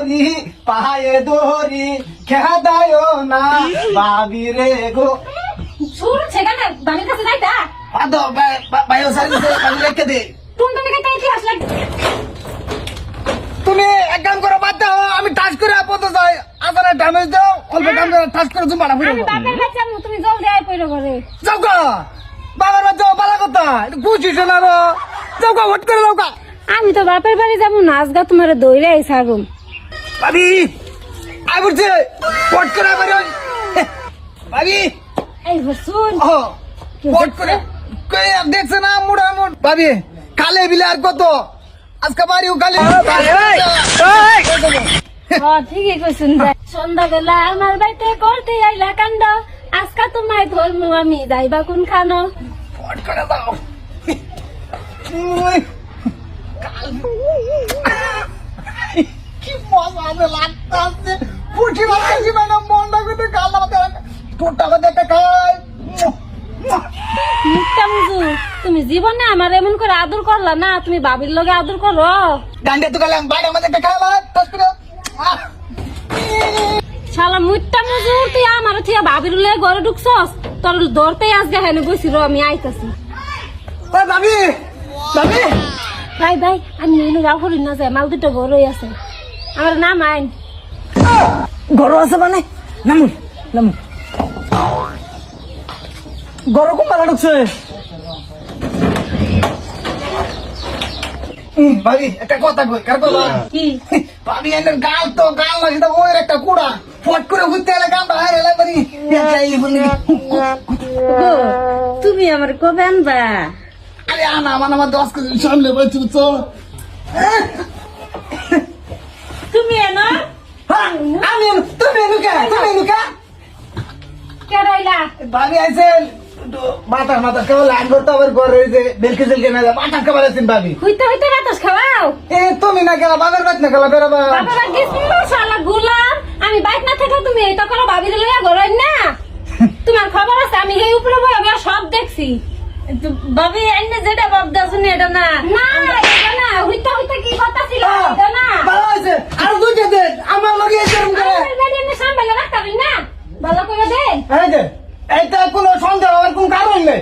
করি পায়ে দড়ি খেদায় না ভাবি রে গো। শুন সেখানে বাড়ির কাছে যাইতা আদো বায়ো সার্ভিসে পানি রেখে দে। তুমি কেটে ইতিহাস লাগ তুমি এক কাম করো, বাদ দাও, আমি টাচ করে আপত যাই, আদারে ড্যামেজ দাও, অল্প কাম করে টাচ করে তুমি বাড়া আমি বাপের বাচ্চা তুমি জলদি আই পড়ে ঘরে যাও গা, বাবার বাচ্চা বালা কথা বুঝিস না রে, যাও গা, হট করে যাও গা। আমি তো বাপের বাড়ি যাবো নাচ গা তোমার দৌড়ে আই সারুম ভাবি আই বুঝছে হট করে আবার ভাবি এই শুন ও হট করে কই দেখছ না মুড়া মুড় ভাবি কালে বিলে আর কত আজকে বাড়িও কালে ঠিকই কইছুন সন্ধ্যাবেলা আমার বাড়িতে করতে আইলা কাণ্ড আজকা তোমায় ধর্ম আমি যাইবা কোন খানো হট করে দাও। কি মজা লাগতাছে পুটি লাগতাছে মানে মনটা করে গাল আমাকে টোটা করে একটা খাই। মুখটা মুজু তুমি জীবনে আমার এমন করে আদর করলা না তুমি বাবির লগে আদর করো ডান্ডে তো গেলাম বাইরে আমাদের একটা খাওয়া টাচ করে শালা মুখটা মুজু তুই আমার থিয়া বাবির লগে ঘরে ঢুকছস তোর ধরতেই আজকে হেনে বসিল আমি আইতাছি ওই ভাবি ভাবি ভাই ভাই আমি এনে যাও করি না যায় মাল দুটো ঘরই আছে আমার নাম আইন ঘর আছে মানে নামুন নামুন ঘর কোন পালা ঢুকছে ভাবি একটা কথা কই কার কথা কি ভাবি এর গাল তো গাল না সেটা ওই একটা কুড়া ফট করে ঘুরতে এলে গাল বাইরে এলে বাড়ি চাইলি বলি গো, তুমি আমার কবে আনবা আরে আনা আমার 10 কেজি সামনে বলছি তো তুমি এনো আমি তুমি নুকা কেরাইলা ভাবি আইছেন মাথা মাথা কেউ লাইন করতে আবার ঘরে যে বেলকে জেলকে না মাথা খাবার আছেন ভাবি হইতে হইতে বাতাস খাওয়াও এ তুমি না গেলা বাবার বাদ না গেলা বেড়াবা বাবা গেছিল শালা গুলাম আমি বাইক না থেকে তুমি এই তো করো বাবির লইয়া ঘরে না তোমার খবর আছে আমি এই উপরে বই আমি সব দেখছি বাবি এনে যেটা ভাবতে শুনি এটা না না এটা না হইতে হইতে কি কথা ছিল এটা না ভালো আছে আর দুইটা দেন আমার লগে এরকম করে আমার বাড়ি এনে সামনে রাখতে পারি না ভালো করে দে এই যে এইটা কোনো সন্দেহ হওয়ার কোনো কারণ নেই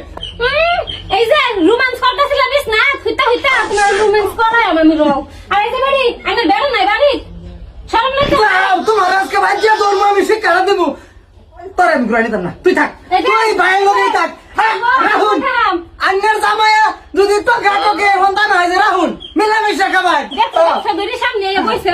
এই যে রোমান্স করতেছিল বিস না হইতে হইতে আপনার রোমান্স করাই আমি রও আর এই যে বাড়ি আমার বেড়া নাই বাড়ি শরম নাই তো তোমার আজকে ভাজিয়া ধর্ম আমি শিক্ষা দেবো তোর আমি ঘুরাই নিতাম না তুই থাক তুই ভাইয়ের লোকেই থাক রাহুল আন্যের জামাইয়া যদি তো ঘাটকে সন্তান হয় যে রাহুল মিলামিশা খাবাই দেখো সামনে বসে